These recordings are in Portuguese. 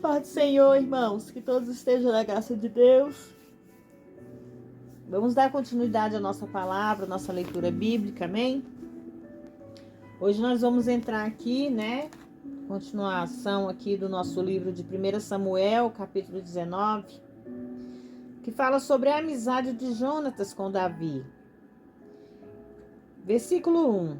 Paz do Senhor, irmãos, que todos estejam na graça de Deus. Vamos dar continuidade à nossa palavra, à nossa leitura bíblica, amém? Hoje nós vamos entrar aqui, continuação aqui do nosso livro de 1 Samuel, capítulo 19, que fala sobre a amizade de Jonatas com Davi. Versículo 1.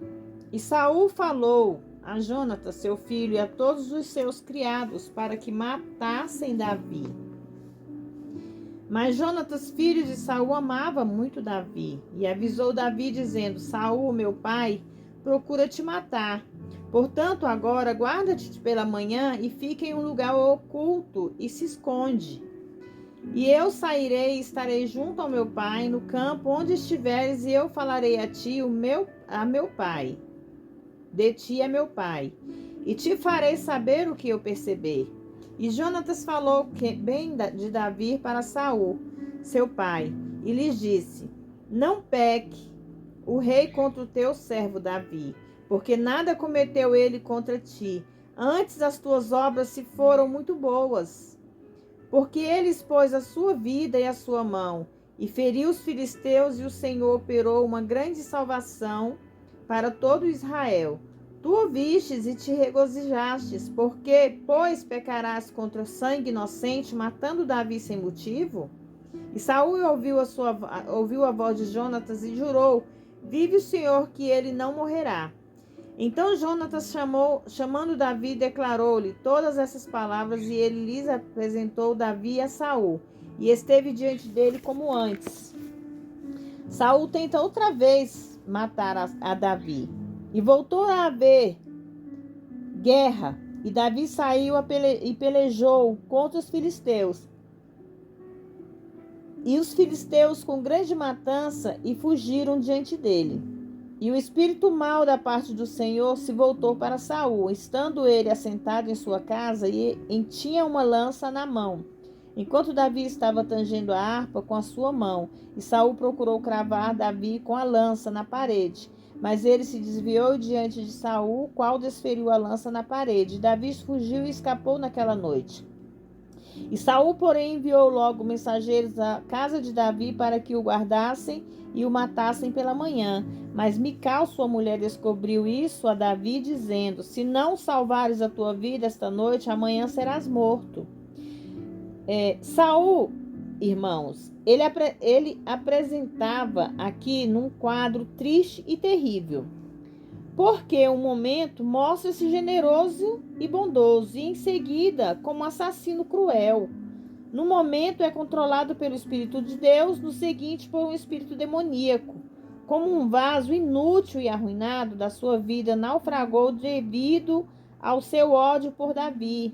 E Saul falou a Jonatas, seu filho, e a todos os seus criados, para que matassem Davi. Mas Jonatas, filho de Saul, amava muito Davi, e avisou Davi, dizendo: Saul, meu pai, procura te matar. Portanto, agora guarda-te pela manhã e fica em um lugar oculto e se esconde. E eu sairei e estarei junto ao meu pai no campo onde estiveres, e eu falarei a ti a meu pai. De ti a meu pai, e te farei saber o que eu perceber. E Jonatas falou bem de Davi para Saul, seu pai, e lhes disse: Não peque o rei contra o teu servo Davi, porque nada cometeu ele contra ti. Antes as tuas obras se foram muito boas, porque ele expôs a sua vida e a sua mão, e feriu os filisteus, e o Senhor operou uma grande salvação para todo Israel. Tu ouvistes e te regozijastes, porque, pois, pecarás contra o sangue inocente, matando Davi sem motivo? E Saul ouviu a voz de Jonatas e jurou: Vive o Senhor, que ele não morrerá. Então Jonatas chamando Davi, declarou-lhe todas essas palavras, e ele lhes apresentou Davi a Saul, e esteve diante dele como antes. Saul tenta outra vez matar a Davi, e voltou a haver guerra, e Davi saiu e pelejou contra os filisteus. E os filisteus com grande matança e fugiram diante dele. E o espírito mau da parte do Senhor se voltou para Saul, estando ele assentado em sua casa e tinha uma lança na mão, enquanto Davi estava tangendo a harpa com a sua mão. E Saul procurou cravar Davi com a lança na parede, mas ele se desviou diante de Saul, o qual desferiu a lança na parede. Davi fugiu e escapou naquela noite. E Saul, porém, enviou logo mensageiros à casa de Davi para que o guardassem e o matassem pela manhã. Mas Mical, sua mulher, descobriu isso a Davi, dizendo: Se não salvares a tua vida esta noite, amanhã serás morto. Saul, irmãos, ele apresentava aqui num quadro triste e terrível, porque um momento mostra-se generoso e bondoso, e em seguida como assassino cruel. No momento é controlado pelo Espírito de Deus, no seguinte por um espírito demoníaco. Como um vaso inútil e arruinado da sua vida, naufragou devido ao seu ódio por Davi.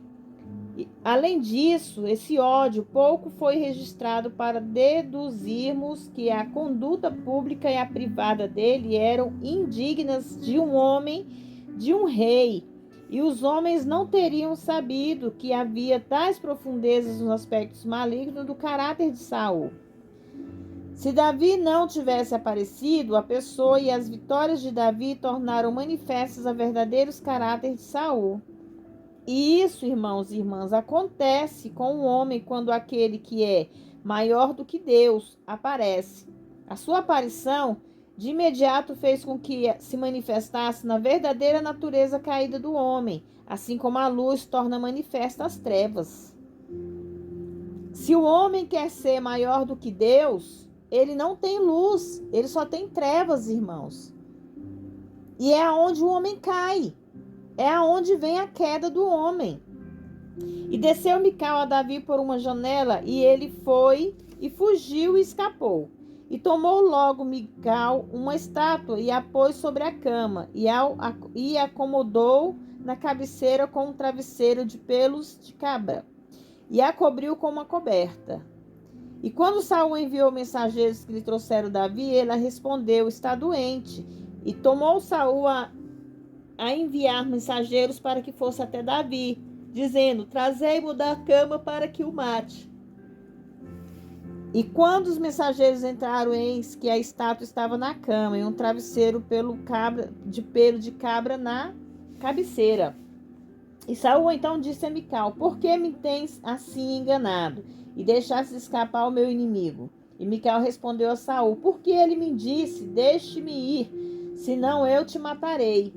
Além disso, esse ódio pouco foi registrado para deduzirmos que a conduta pública e a privada dele eram indignas de um homem, de um rei, e os homens não teriam sabido que havia tais profundezas nos aspectos malignos do caráter de Saul. Se Davi não tivesse aparecido, a pessoa e as vitórias de Davi tornaram manifestos a verdadeiros caráter de Saul. E isso, irmãos e irmãs, acontece com o homem quando aquele que é maior do que Deus aparece. A sua aparição de imediato fez com que se manifestasse na verdadeira natureza caída do homem, assim como a luz torna manifesta as trevas. Se o homem quer ser maior do que Deus, ele não tem luz, ele só tem trevas, irmãos. E é aonde o homem cai. É aonde vem a queda do homem. E desceu Mical a Davi por uma janela, e ele foi e fugiu e escapou. E tomou logo Mical uma estátua e a pôs sobre a cama, e acomodou na cabeceira com um travesseiro de pelos de cabra, e a cobriu com uma coberta. E quando Saul enviou mensageiros que lhe trouxeram Davi, ele respondeu: Está doente. E tomou Saul a enviar mensageiros para que fosse até Davi, dizendo: Trazei-mo da cama para que o mate. E quando os mensageiros entraram, eis que a estátua estava na cama, e um travesseiro de pelo de cabra na cabeceira. E Saul então disse a Mical: Por que me tens assim enganado e deixaste escapar o meu inimigo? E Mical respondeu a Saul: Porque ele me disse: Deixe-me ir, senão eu te matarei.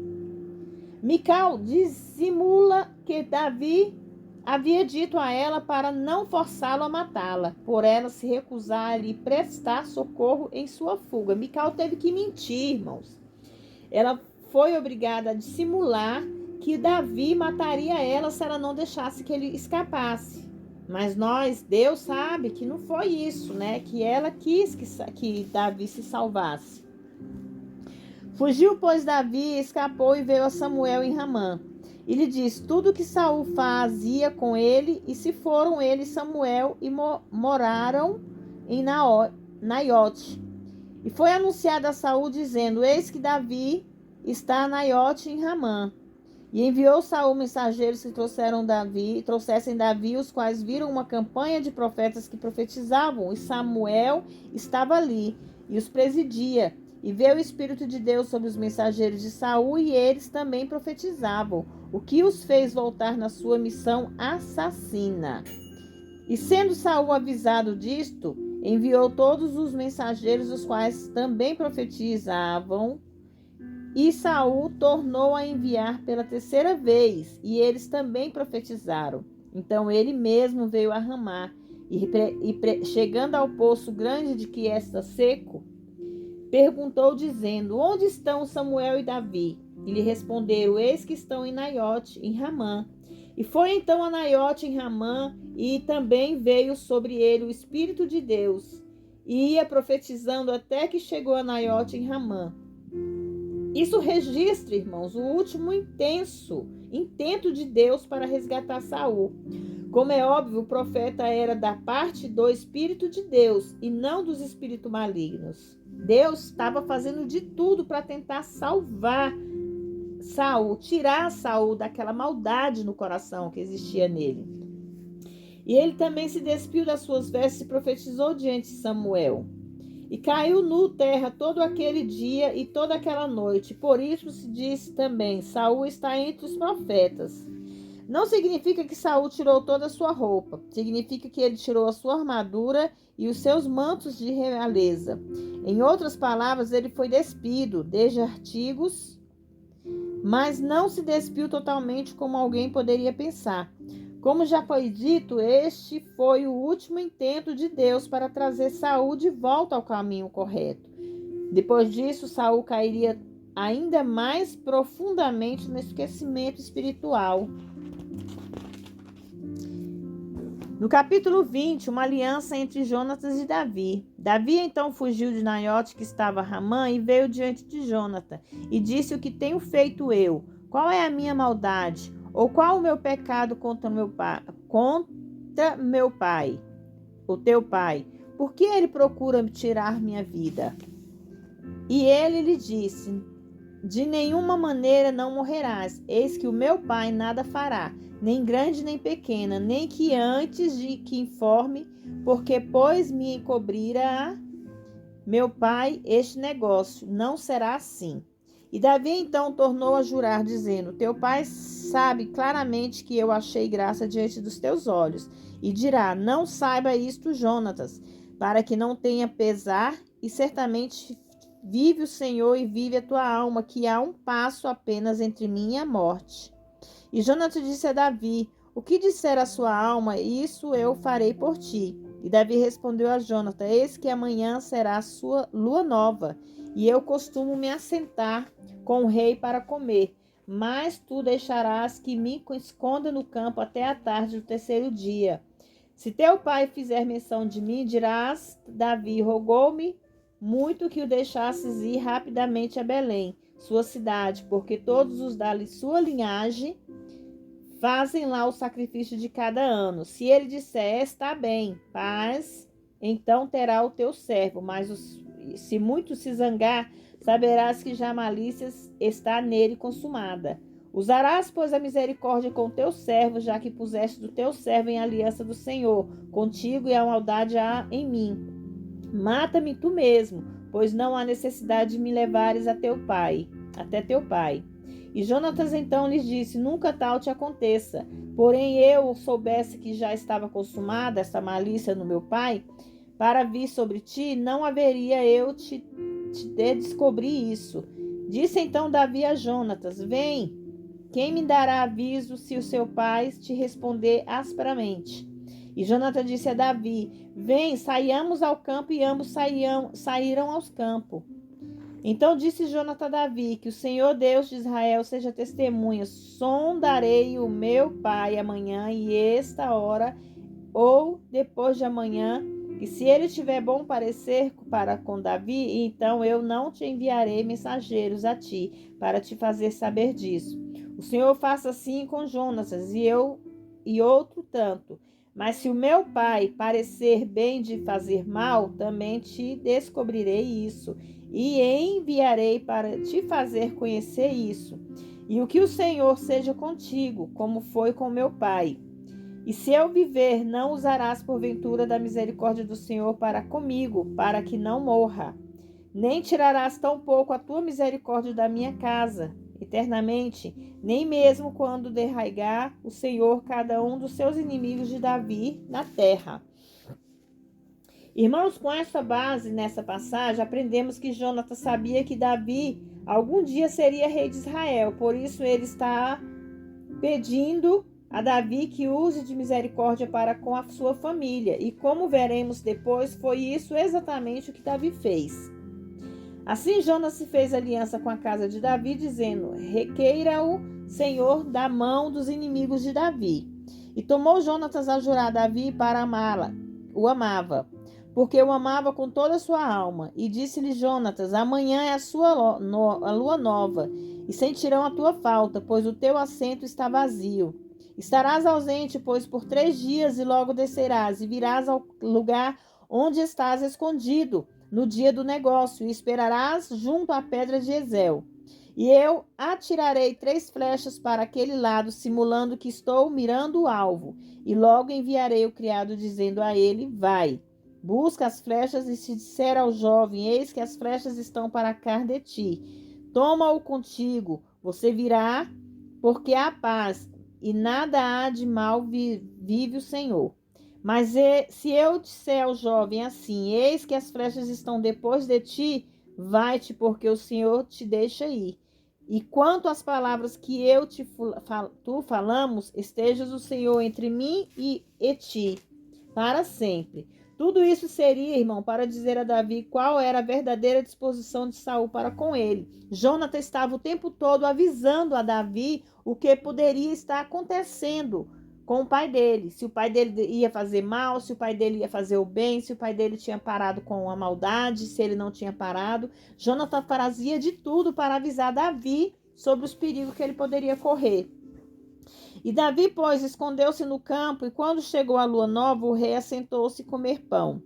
Mical dissimula que Davi havia dito a ela para não forçá-lo a matá-la, por ela se recusar a lhe prestar socorro em sua fuga. Mical teve que mentir, irmãos. Ela foi obrigada a dissimular que Davi mataria ela se ela não deixasse que ele escapasse. Mas Deus sabe que não foi isso, né? Que ela quis que Davi se salvasse. Fugiu, pois, Davi, escapou e veio a Samuel em Ramã. E lhe disse tudo que Saul fazia com ele, e se foram ele e Samuel e moraram em Naiote. E foi anunciado a Saul, dizendo: Eis que Davi está a Naiote em Ramã. E enviou Saul mensageiros que trouxessem Davi, os quais viram uma campanha de profetas que profetizavam, e Samuel estava ali, e os presidia. E veio o Espírito de Deus sobre os mensageiros de Saul, e eles também profetizavam, o que os fez voltar na sua missão assassina. E sendo Saul avisado disto, enviou todos os mensageiros, os quais também profetizavam, e Saul tornou a enviar pela terceira vez, e eles também profetizaram. Então ele mesmo veio a Ramá, e chegando ao poço grande de que está seco, perguntou, dizendo: Onde estão Samuel e Davi? E lhe responderam: Eis que estão em Naiote, em Ramã. E foi então a Naiote em Ramã, e também veio sobre ele o Espírito de Deus, e ia profetizando até que chegou a Naiote em Ramã. Isso registra, irmãos, o último intento de Deus para resgatar Saul. Como é óbvio, o profeta era da parte do Espírito de Deus e não dos espíritos malignos. Deus estava fazendo de tudo para tentar salvar Saul, tirar Saul daquela maldade no coração que existia nele. E ele também se despiu das suas vestes e profetizou diante de Samuel. E caiu nu terra todo aquele dia e toda aquela noite. Por isso se disse também: Saul está entre os profetas. Não significa que Saul tirou toda a sua roupa. Significa que ele tirou a sua armadura e os seus mantos de realeza. Em outras palavras, ele foi despido, desde artigos, mas não se despiu totalmente como alguém poderia pensar. Como já foi dito, este foi o último intento de Deus para trazer Saul de volta ao caminho correto. Depois disso, Saul cairia ainda mais profundamente no esquecimento espiritual. No capítulo 20, uma aliança entre Jonatas e Davi. Davi então fugiu de Naiote, que estava a Ramã, e veio diante de Jonatan, e disse: O que tenho feito eu? Qual é a minha maldade? Ou qual o meu pecado contra meu pai, o teu pai? Por que ele procura tirar minha vida? E ele lhe disse: De nenhuma maneira não morrerás. Eis que o meu pai nada fará, nem grande nem pequena, nem que antes de que informe, porque pois me encobrira meu pai este negócio, não será assim. E Davi então tornou a jurar, dizendo: Teu pai sabe claramente que eu achei graça diante dos teus olhos. E dirá: Não saiba isto, Jonatas, para que não tenha pesar, e certamente vive o Senhor e vive a tua alma, que há um passo apenas entre mim e a morte. E Jonatas disse a Davi: O que disser a sua alma, isso eu farei por ti. E Davi respondeu a Jonatas: Eis que amanhã será a sua lua nova, e eu costumo me assentar com o rei para comer. Mas tu deixarás que me esconda no campo até a tarde do terceiro dia. Se teu pai fizer menção de mim, dirás: Davi rogou-me muito que o deixasses ir rapidamente a Belém, sua cidade, porque todos os da sua linhagem fazem lá o sacrifício de cada ano. Se ele disser: Está bem, paz, então terá o teu servo. Mas se muito se zangar, saberás que já a malícia está nele consumada. Usarás, pois, a misericórdia com o teu servo, já que puseste do teu servo em aliança do Senhor, contigo, e a maldade há em mim. Mata-me tu mesmo, pois não há necessidade de me levares até teu pai. E Jonatas então lhes disse: Nunca tal te aconteça. Porém eu soubesse que já estava consumada esta malícia no meu pai, para vir sobre ti, não haveria eu te de descobrir isso. Disse então Davi a Jonatas: Vem, quem me dará aviso se o seu pai te responder asperamente? E Jonatas disse a Davi: Vem, saiamos ao campo, e ambos saíram aos campos. Então disse Jonatas a Davi: Que o Senhor Deus de Israel seja testemunha. Sondarei o meu pai amanhã e esta hora, ou depois de amanhã, e se ele tiver bom parecer para com Davi, então eu não te enviarei mensageiros a ti, para te fazer saber disso. O Senhor faça assim com Jonatas e outro tanto. Mas se o meu pai parecer bem de fazer mal, também te descobrirei isso, e enviarei para te fazer conhecer isso. E o que o Senhor seja contigo, como foi com meu pai. E se eu viver, não usarás porventura da misericórdia do Senhor para comigo, para que não morra. Nem tirarás tampouco a tua misericórdia da minha casa, eternamente, nem mesmo quando derraigar o Senhor cada um dos seus inimigos de Davi na terra. Irmãos, com esta base nessa passagem, aprendemos que Jonatas sabia que Davi algum dia seria rei de Israel, por isso ele está pedindo a Davi que use de misericórdia para com a sua família. E como veremos depois, foi isso exatamente o que Davi fez. Assim Jonas se fez aliança com a casa de Davi, dizendo: Requeira o Senhor da mão dos inimigos de Davi. E tomou Jonatas a jurar a Davi para amá-la, o amava, porque o amava com toda a sua alma. E disse-lhe Jonatas: Amanhã é a lua nova, e sentirão a tua falta, pois o teu assento está vazio. Estarás ausente, pois, por 3 dias, e logo descerás, e virás ao lugar onde estás escondido, no dia do negócio, e esperarás junto à pedra de Ezel. E eu atirarei 3 flechas para aquele lado, simulando que estou mirando o alvo. E logo enviarei o criado, dizendo a ele: Vai, busca as flechas, e se disser ao jovem: Eis que as flechas estão para cá de ti, toma-o contigo, você virá, porque há paz, e nada há de mal vive o Senhor. Mas se eu disser ao jovem assim: Eis que as flechas estão depois de ti, vai-te, porque o Senhor te deixa ir. E quanto às palavras que eu tu falamos, estejas o Senhor entre mim e ti, para sempre. Tudo isso seria, irmão, para dizer a Davi qual era a verdadeira disposição de Saul para com ele. Jonatas estava o tempo todo avisando a Davi o que poderia estar acontecendo com o pai dele. Se o pai dele ia fazer mal, se o pai dele ia fazer o bem, se o pai dele tinha parado com a maldade, se ele não tinha parado. Jonatas fazia de tudo para avisar Davi sobre os perigos que ele poderia correr. E Davi, pois, escondeu-se no campo, e quando chegou a lua nova, o rei assentou-se comer pão.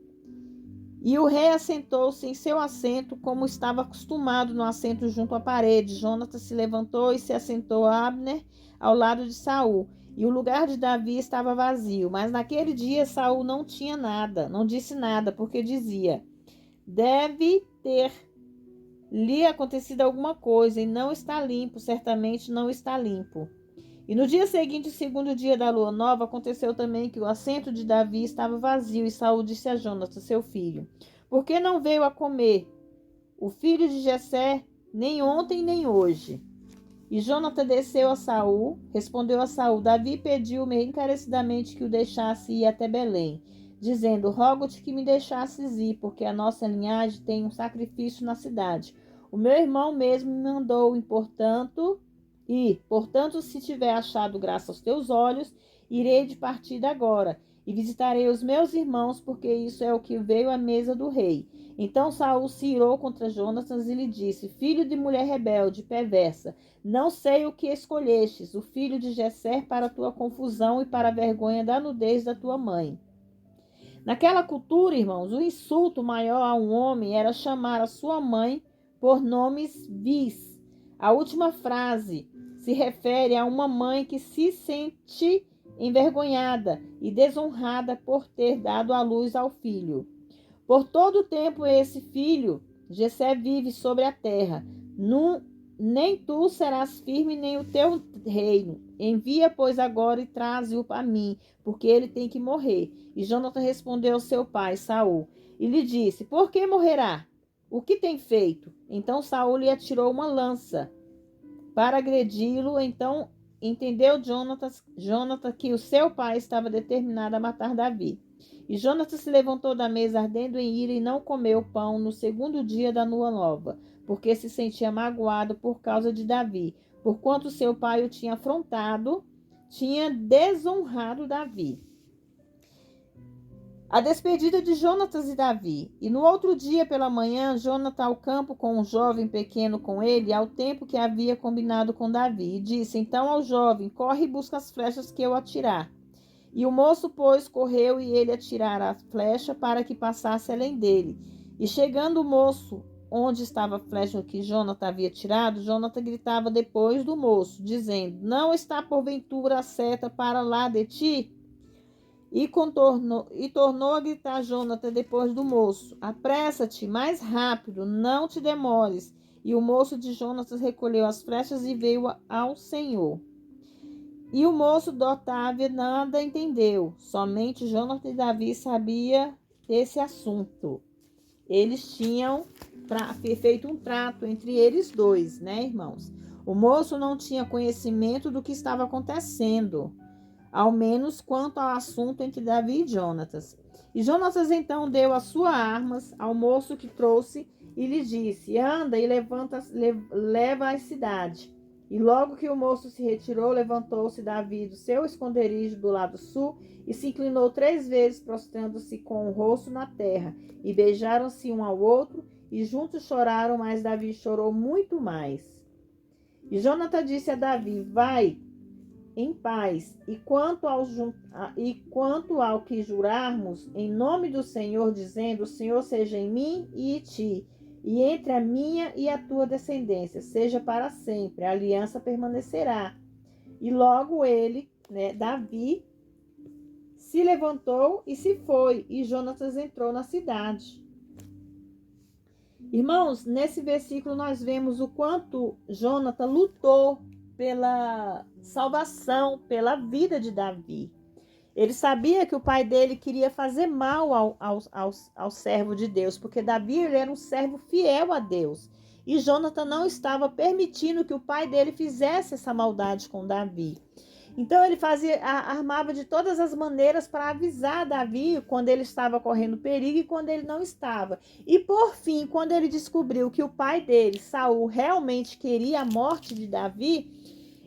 E o rei assentou-se em seu assento, como estava acostumado no assento junto à parede. Jonatas se levantou e se assentou Abner ao lado de Saul, e o lugar de Davi estava vazio. Mas naquele dia Saul não tinha nada, não disse nada, porque dizia: Deve ter lhe acontecido alguma coisa, e não está limpo, certamente não está limpo. E no dia seguinte, o segundo dia da lua nova, aconteceu também que o assento de Davi estava vazio, e Saul disse a Jonatas, seu filho: Por que não veio a comer o filho de Jessé, nem ontem nem hoje? E Jonatas desceu a Saul, respondeu a Saul: Davi pediu-me encarecidamente que o deixasse ir até Belém, dizendo: Rogo-te que me deixasses ir, porque a nossa linhagem tem um sacrifício na cidade. O meu irmão mesmo me mandou, portanto, se tiver achado graça aos teus olhos, irei de partida agora, e visitarei os meus irmãos, porque isso é o que veio à mesa do rei. Então Saul se irou contra Jonatas e lhe disse: Filho de mulher rebelde, perversa, não sei o que escolhestes, o filho de Jessé, para a tua confusão e para a vergonha da nudez da tua mãe. Naquela cultura, irmãos, o insulto maior a um homem era chamar a sua mãe por nomes vis. A última frase se refere a uma mãe que se sente envergonhada e desonrada por ter dado à luz ao filho. Por todo o tempo esse filho, Jessé, vive sobre a terra, nem tu serás firme, nem o teu reino. Envia, pois, agora e traze-o a mim, porque ele tem que morrer. E Jonathan respondeu ao seu pai, Saul, e lhe disse, por que morrerá? O que tem feito? Então Saul lhe atirou uma lança para agredi-lo. Então entendeu Jonathan que o seu pai estava determinado a matar Davi. E Jonathan se levantou da mesa ardendo em ira e não comeu pão no segundo dia da lua nova, porque se sentia magoado por causa de Davi, porquanto seu pai o tinha afrontado, tinha desonrado Davi. A despedida de Jonatas e Davi. E no outro dia pela manhã, Jonathan ao campo com um jovem pequeno com ele, ao tempo que havia combinado com Davi, e disse então ao jovem, corre e busca as flechas que eu atirar. E o moço, pois, correu e ele atirara a flecha para que passasse além dele. E chegando o moço onde estava a flecha que Jonathan havia tirado, Jonathan gritava depois do moço, dizendo, não está porventura a seta para lá de ti? E tornou a gritar Jonathan depois do moço, apressa-te, mais rápido, não te demores. E o moço de Jonathan recolheu as flechas e veio ao Senhor. E o moço de Otávia nada entendeu, somente Jonathan e Davi sabiam desse assunto. Eles tinham feito um trato entre eles dois, né, irmãos? O moço não tinha conhecimento do que estava acontecendo, ao menos quanto ao assunto entre Davi e Jonatas. E Jonatas então deu as suas armas ao moço que trouxe e lhe disse, anda e leva à cidade. E logo que o moço se retirou, levantou-se Davi do seu esconderijo do lado sul e se inclinou 3 vezes, prostrando-se com o rosto na terra. E beijaram-se um ao outro e juntos choraram, mas Davi chorou muito mais. E Jonathan disse a Davi, vai em paz, e quanto ao que jurarmos, em nome do Senhor, dizendo, o Senhor seja em mim e em ti, e entre a minha e a tua descendência, seja para sempre, a aliança permanecerá. E logo ele, Davi, se levantou e se foi, e Jonatas entrou na cidade. Irmãos, nesse versículo nós vemos o quanto Jonathan lutou pela salvação, pela vida de Davi. Ele sabia que o pai dele queria fazer mal ao servo de Deus, porque Davi ele era um servo fiel a Deus. E Jonathan não estava permitindo que o pai dele fizesse essa maldade com Davi. Então ele armava de todas as maneiras para avisar Davi quando ele estava correndo perigo e quando ele não estava. E por fim, quando ele descobriu que o pai dele, Saul, realmente queria a morte de Davi,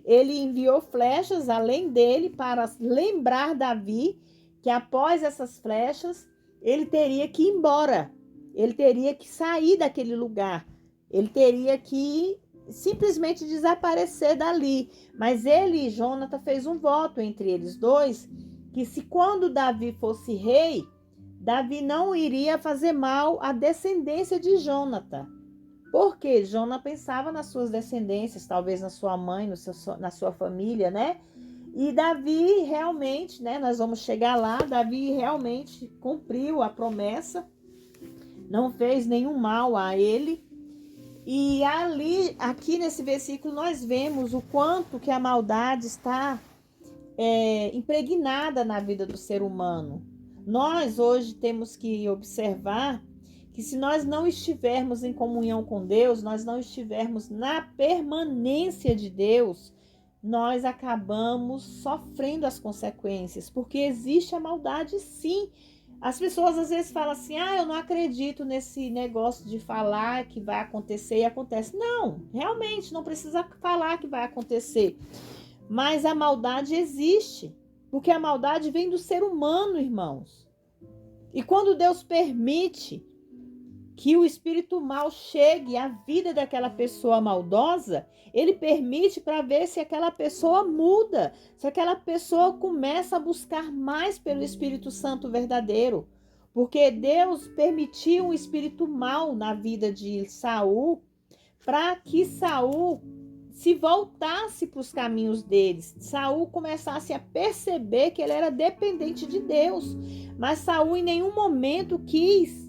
ele enviou flechas além dele para lembrar Davi que após essas flechas ele teria que ir embora, ele teria que sair daquele lugar, ele teria que simplesmente desaparecer dali. Mas ele e Jonathan fez um voto entre eles dois, que se quando Davi fosse rei, Davi não iria fazer mal à descendência de Jonathan. Porque Jonathan pensava nas suas descendências, talvez na sua mãe, na sua família, né? E Davi realmente, né? Nós vamos chegar lá, Davi realmente cumpriu a promessa, não fez nenhum mal a ele. E aqui nesse versículo, nós vemos o quanto que a maldade está impregnada na vida do ser humano. Nós hoje temos que observar que se nós não estivermos em comunhão com Deus, nós não estivermos na permanência de Deus, nós acabamos sofrendo as consequências, porque existe a maldade sim. As pessoas às vezes falam assim, eu não acredito nesse negócio de falar que vai acontecer e acontece. Não, realmente não precisa falar que vai acontecer. Mas a maldade existe, porque a maldade vem do ser humano, irmãos. E quando Deus permite que o espírito mal chegue à vida daquela pessoa maldosa, ele permite para ver se aquela pessoa muda, se aquela pessoa começa a buscar mais pelo Espírito Santo verdadeiro. Porque Deus permitiu um espírito mal na vida de Saul, para que Saul se voltasse para os caminhos deles. Saul começasse a perceber que ele era dependente de Deus. Mas Saul em nenhum momento quis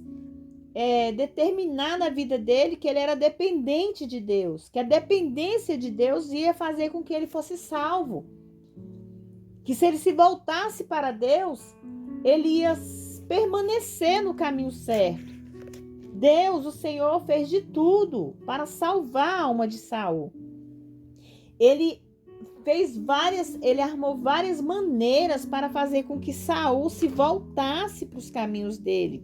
determinar na vida dele que ele era dependente de Deus, que a dependência de Deus ia fazer com que ele fosse salvo. Que se ele se voltasse para Deus, ele ia permanecer no caminho certo. Deus, o Senhor, fez de tudo para salvar a alma de Saul. Ele armou várias maneiras para fazer com que Saul se voltasse para os caminhos dele,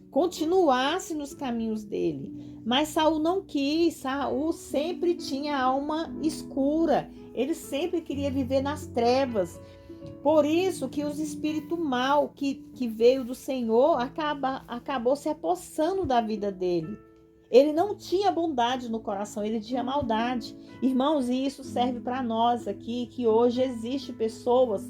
continuasse nos caminhos dele. Mas Saul não quis. Saul sempre tinha a alma escura. Ele sempre queria viver nas trevas. Por isso que os espíritos mal que veio do Senhor acabou se apossando da vida dele. Ele não tinha bondade no coração, ele tinha maldade. Irmãos, e isso serve para nós aqui, que hoje existe pessoas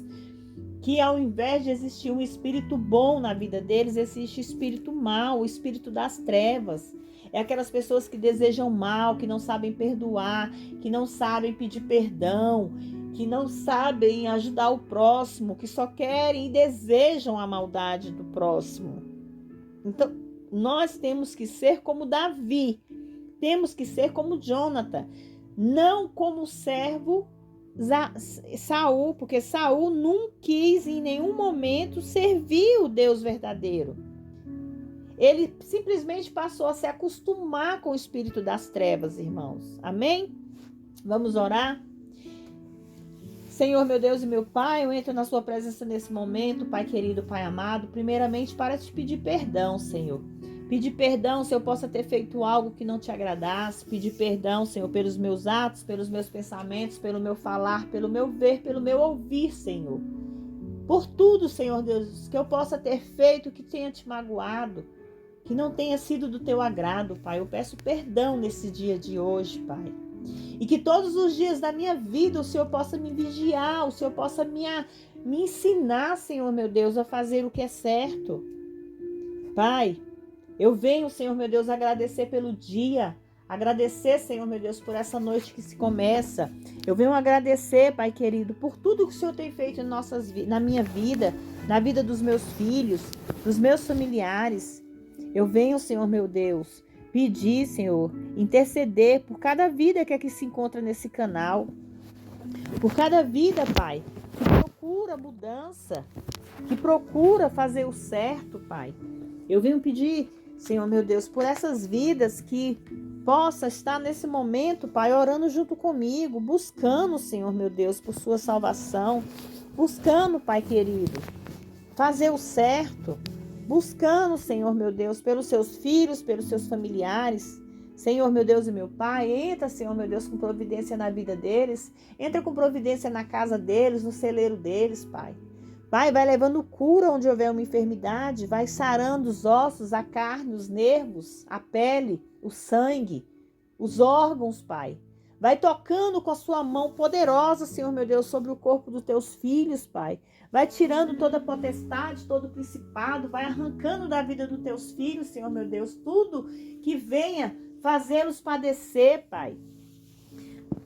que ao invés de existir um espírito bom na vida deles, existe espírito mal, o espírito das trevas. É aquelas pessoas que desejam mal, que não sabem perdoar, que não sabem pedir perdão, que não sabem ajudar o próximo, que só querem e desejam a maldade do próximo. Então, nós temos que ser como Davi, temos que ser como Jonathan, não como o servo Saul, porque Saul não quis em nenhum momento servir o Deus verdadeiro. Ele simplesmente passou a se acostumar com o espírito das trevas, irmãos. Amém? Vamos orar? Senhor, meu Deus e meu Pai, eu entro na sua presença nesse momento, Pai querido, Pai amado, primeiramente para te pedir perdão, Senhor. Pedir perdão se eu possa ter feito algo que não te agradasse. Pedir perdão, Senhor, pelos meus atos, pelos meus pensamentos, pelo meu falar, pelo meu ver, pelo meu ouvir, Senhor. Por tudo, Senhor Deus, que eu possa ter feito que tenha te magoado, que não tenha sido do teu agrado, Pai. Eu peço perdão nesse dia de hoje, Pai. E que todos os dias da minha vida o Senhor possa me vigiar, o Senhor possa me ensinar, Senhor meu Deus, a fazer o que é certo. Pai, eu venho, Senhor meu Deus, agradecer pelo dia, agradecer, Senhor meu Deus, por essa noite que se começa. Eu venho agradecer, Pai querido, por tudo que o Senhor tem feito na minha vida, na vida dos meus filhos, dos meus familiares. Eu venho, Senhor meu Deus, pedir, Senhor, interceder por cada vida que aqui se encontra nesse canal, por cada vida, Pai, que procura mudança, que procura fazer o certo, Pai. Eu venho pedir, Senhor meu Deus, por essas vidas que possa estar nesse momento, Pai, orando junto comigo, buscando, Senhor meu Deus, por sua salvação, buscando, Pai querido, fazer o certo, buscando, Senhor meu Deus, pelos seus filhos, pelos seus familiares. Senhor meu Deus e meu Pai, entra, Senhor meu Deus, com providência na vida deles, entra com providência na casa deles, no celeiro deles, Pai. Pai, vai levando cura onde houver uma enfermidade, vai sarando os ossos, a carne, os nervos, a pele, o sangue, os órgãos, Pai. Vai tocando com a sua mão poderosa, Senhor meu Deus, sobre o corpo dos teus filhos, Pai. Vai tirando toda a potestade, todo o principado, vai arrancando da vida dos teus filhos, Senhor meu Deus, tudo que venha fazê-los padecer, Pai.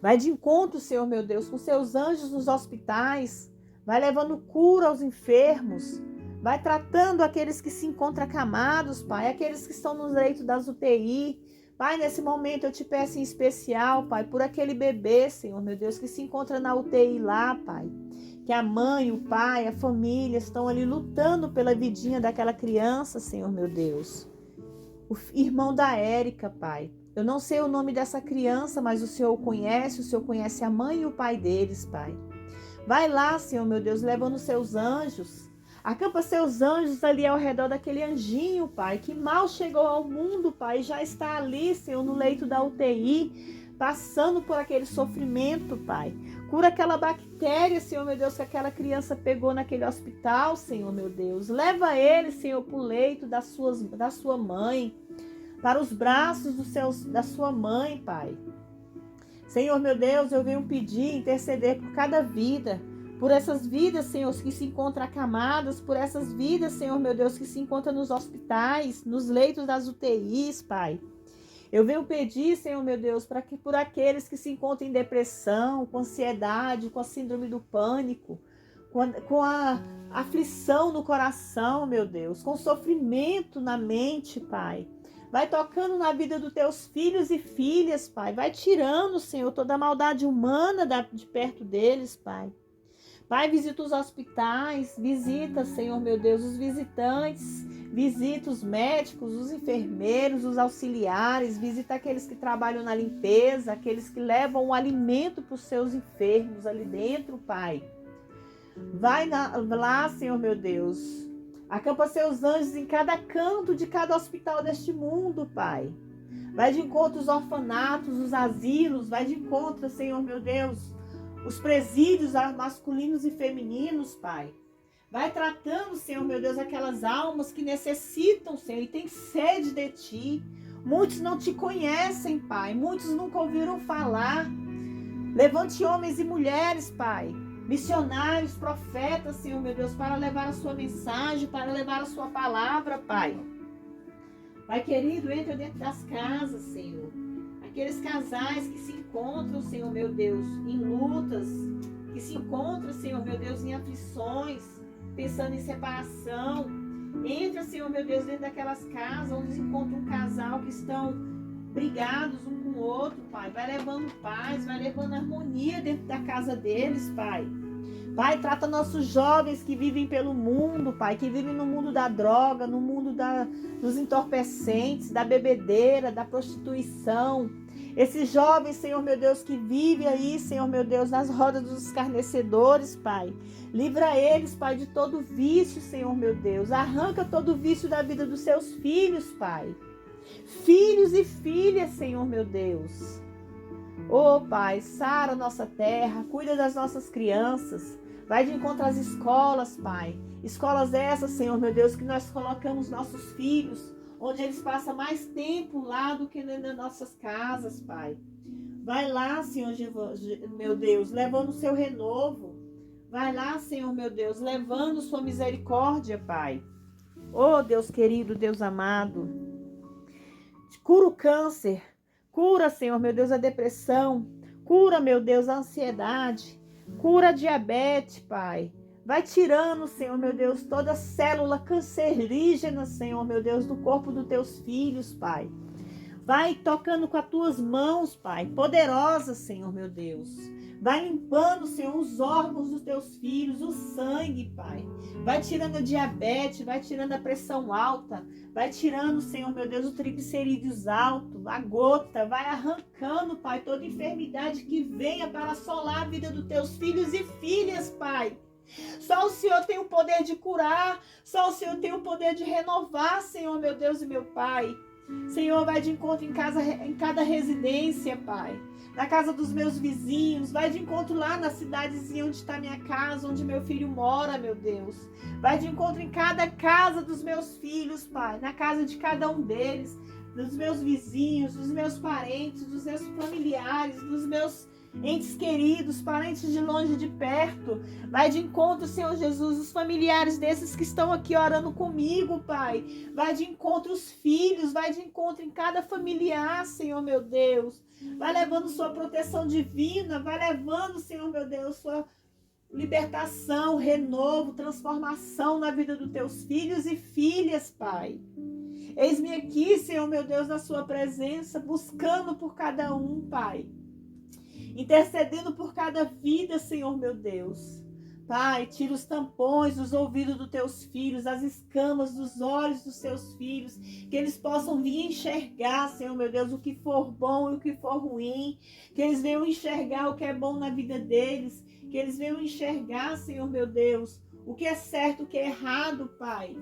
Vai de encontro, Senhor meu Deus, com seus anjos nos hospitais, vai levando cura aos enfermos, vai tratando aqueles que se encontram acamados, Pai, aqueles que estão nos leitos das UTI. Pai, nesse momento eu te peço em especial, Pai, por aquele bebê, Senhor meu Deus, que se encontra na UTI lá, Pai. Que a mãe, o pai, a família estão ali lutando pela vidinha daquela criança, Senhor meu Deus. O irmão da Érica, Pai. Eu não sei o nome dessa criança, mas o Senhor conhece a mãe e o pai deles, Pai. Vai lá, Senhor meu Deus, levando seus anjos. Acampa seus anjos ali ao redor daquele anjinho, Pai, que mal chegou ao mundo, Pai, já está ali, Senhor, no leito da UTI, passando por aquele sofrimento, Pai. Cura aquela bactéria, Senhor meu Deus, que aquela criança pegou naquele hospital, Senhor meu Deus. Leva ele, Senhor, para o leito da sua mãe, para os braços da sua mãe, Pai. Senhor meu Deus, eu venho pedir, interceder por cada vida, por essas vidas, Senhor, que se encontram acamadas, por essas vidas, Senhor meu Deus, que se encontram nos hospitais, nos leitos das UTIs, Pai. Eu venho pedir, Senhor meu Deus, para que por aqueles que se encontram em depressão, com ansiedade, com a síndrome do pânico, com a aflição no coração, meu Deus, com sofrimento na mente, Pai. Vai tocando na vida dos teus filhos e filhas, Pai. Vai tirando, Senhor, toda a maldade humana de perto deles, Pai. Pai, visita os hospitais, visita, Senhor meu Deus, os visitantes, visita os médicos, os enfermeiros, os auxiliares, visita aqueles que trabalham na limpeza, aqueles que levam o alimento para os seus enfermos ali dentro, Pai. Vai lá, Senhor meu Deus, acampa seus anjos em cada canto de cada hospital deste mundo, Pai. Vai de encontro aos orfanatos, os asilos, vai de encontro, Senhor meu Deus, os presídios masculinos e femininos, Pai. Vai tratando, Senhor meu Deus, aquelas almas que necessitam, Senhor, e têm sede de Ti. Muitos não Te conhecem, Pai. Muitos nunca ouviram falar. Levante homens e mulheres, Pai. Missionários, profetas, Senhor meu Deus, para levar a Sua mensagem, para levar a Sua palavra, Pai. Pai querido, entra dentro das casas, Senhor. Aqueles casais que se encontram, Senhor meu Deus, em lutas, que se encontram, Senhor meu Deus, em aflições, pensando em separação. Entra, Senhor meu Deus, dentro daquelas casas onde se encontra um casal que estão brigados um com o outro, Pai. Vai levando paz, vai levando harmonia dentro da casa deles, Pai. Pai, trata nossos jovens que vivem pelo mundo, Pai, que vivem no mundo da droga, no mundo dos entorpecentes, da bebedeira, da prostituição. Esses jovens, Senhor meu Deus, que vivem aí, Senhor meu Deus, nas rodas dos escarnecedores, Pai. Livra eles, Pai, de todo vício, Senhor meu Deus. Arranca todo vício da vida dos seus filhos, Pai. Filhos e filhas, Senhor meu Deus. Ô, Pai, sara nossa terra, cuida das nossas crianças. Vai de encontro às escolas, Pai. Escolas essas, Senhor meu Deus, que nós colocamos nossos filhos, onde eles passam mais tempo lá do que nas nossas casas, Pai. Vai lá, Senhor meu Deus, levando o seu renovo. Vai lá, Senhor meu Deus, levando sua misericórdia, Pai. Oh, Deus querido, Deus amado. Cura o câncer. Cura, Senhor meu Deus, a depressão. Cura, meu Deus, a ansiedade. Cura a diabetes, Pai. Vai tirando, Senhor meu Deus, toda célula cancerígena, Senhor meu Deus, do corpo dos teus filhos, Pai. Vai tocando com as tuas mãos, Pai, poderosa, Senhor meu Deus. Vai limpando, Senhor, os órgãos dos teus filhos, o sangue, Pai. Vai tirando a diabetes, vai tirando a pressão alta, vai tirando, Senhor meu Deus, o triglicerídeos alto, a gota, vai arrancando, Pai, toda enfermidade que venha para assolar a vida dos teus filhos e filhas, Pai. Só o Senhor tem o poder de curar, só o Senhor tem o poder de renovar, Senhor meu Deus e meu Pai. Senhor, vai de encontro em cada residência, Pai. Na casa dos meus vizinhos, vai de encontro lá na cidadezinha onde está minha casa, onde meu filho mora, meu Deus. Vai de encontro em cada casa dos meus filhos, Pai, na casa de cada um deles, dos meus vizinhos, dos meus parentes, dos meus familiares, dos meus entes queridos, parentes de longe e de perto. Vai de encontro, Senhor Jesus, os familiares desses que estão aqui orando comigo, Pai. Vai de encontro os filhos, vai de encontro em cada familiar, Senhor meu Deus. Vai levando sua proteção divina, vai levando, Senhor meu Deus, sua libertação, renovo, transformação na vida dos teus filhos e filhas, Pai. Eis-me aqui, Senhor meu Deus, na sua presença, buscando por cada um, Pai. Intercedendo por cada vida, Senhor meu Deus. Pai, tira os tampões dos ouvidos dos teus filhos, as escamas dos olhos dos seus filhos, que eles possam vir enxergar, Senhor meu Deus, o que for bom e o que for ruim, que eles venham enxergar o que é bom na vida deles, que eles venham enxergar, Senhor meu Deus, o que é certo, o que é errado, Pai.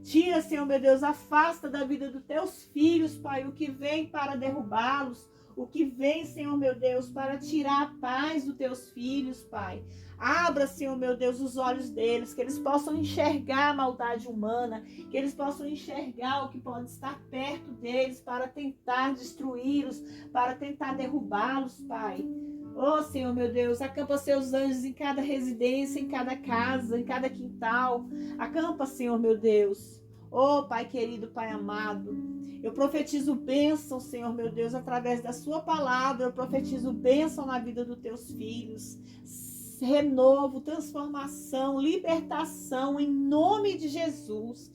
Tira, Senhor meu Deus, afasta da vida dos teus filhos, Pai, o que vem para derrubá-los, o que vem, Senhor meu Deus, para tirar a paz dos teus filhos, Pai. Abra, Senhor meu Deus, os olhos deles, que eles possam enxergar a maldade humana, que eles possam enxergar o que pode estar perto deles para tentar destruí-los, para tentar derrubá-los, Pai. Oh, Senhor meu Deus, acampa seus anjos em cada residência, em cada casa, em cada quintal. Acampa, Senhor meu Deus. Oh, Pai querido, Pai amado. Eu profetizo bênção, Senhor meu Deus, através da sua palavra. Eu profetizo bênção na vida dos teus filhos. Renovo, transformação, libertação, em nome de Jesus.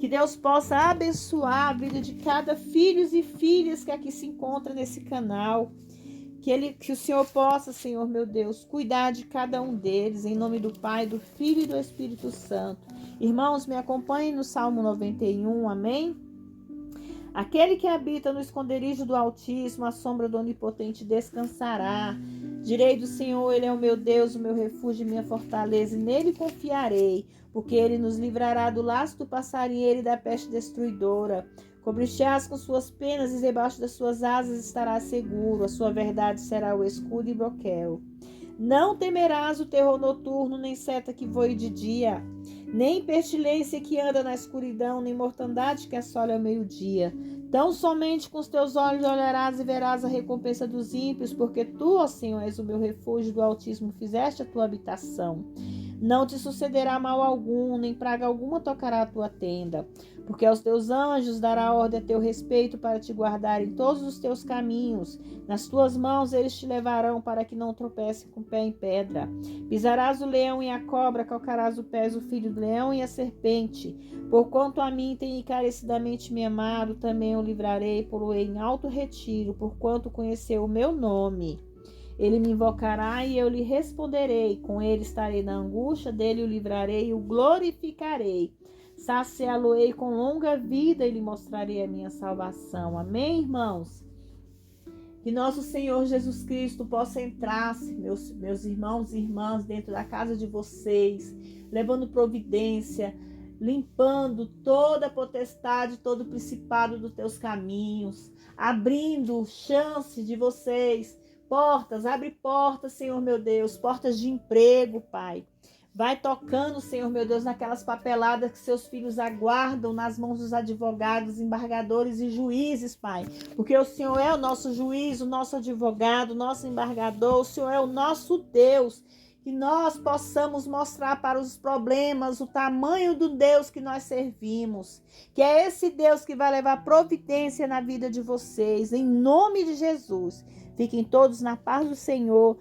Que Deus possa abençoar a vida de cada filhos e filhas que aqui se encontra nesse canal. Que o Senhor possa, Senhor meu Deus, cuidar de cada um deles, em nome do Pai, do Filho e do Espírito Santo. Irmãos, me acompanhem no Salmo 91, amém? Aquele que habita no esconderijo do Altíssimo, à sombra do Onipotente descansará. Direi do Senhor, Ele é o meu Deus, o meu refúgio e minha fortaleza, e nele confiarei, porque Ele nos livrará do laço do passarinheiro e da peste destruidora. Cobrir-te-ás com suas penas e debaixo das suas asas estarás seguro. A sua verdade será o escudo e broquel. Não temerás o terror noturno, nem seta que voe de dia, nem pestilência que anda na escuridão, nem mortandade que assola ao meio-dia. Tão somente com os teus olhos olharás e verás a recompensa dos ímpios, porque tu, ó Senhor, és o meu refúgio, do Altíssimo fizeste a tua habitação. Não te sucederá mal algum, nem praga alguma tocará a tua tenda, porque aos teus anjos dará ordem a teu respeito para te guardar em todos os teus caminhos. Nas tuas mãos eles te levarão para que não tropece com o pé em pedra. Pisarás o leão e a cobra, calcarás o pés o filho do leão e a serpente. Porquanto a mim tem encarecidamente me amado, também o livrarei, pô-lo-ei em alto retiro, porquanto conheceu o meu nome. Ele me invocará e eu lhe responderei. Com ele estarei na angústia, dele o livrarei e o glorificarei. Saciá-lo-ei com longa vida e lhe mostrarei a minha salvação. Amém, irmãos? Que nosso Senhor Jesus Cristo possa entrar, meus irmãos e irmãs, dentro da casa de vocês, levando providência, limpando toda a potestade, todo o principado dos teus caminhos, abrindo chance de vocês. Portas, abre portas, Senhor meu Deus, portas de emprego, Pai. Vai tocando, Senhor meu Deus, naquelas papeladas que seus filhos aguardam nas mãos dos advogados, embargadores e juízes, Pai. Porque o Senhor é o nosso juiz, o nosso advogado, o nosso embargador, o Senhor é o nosso Deus. Que nós possamos mostrar para os problemas o tamanho do Deus que nós servimos. Que é esse Deus que vai levar providência na vida de vocês, em nome de Jesus. Fiquem todos na paz do Senhor.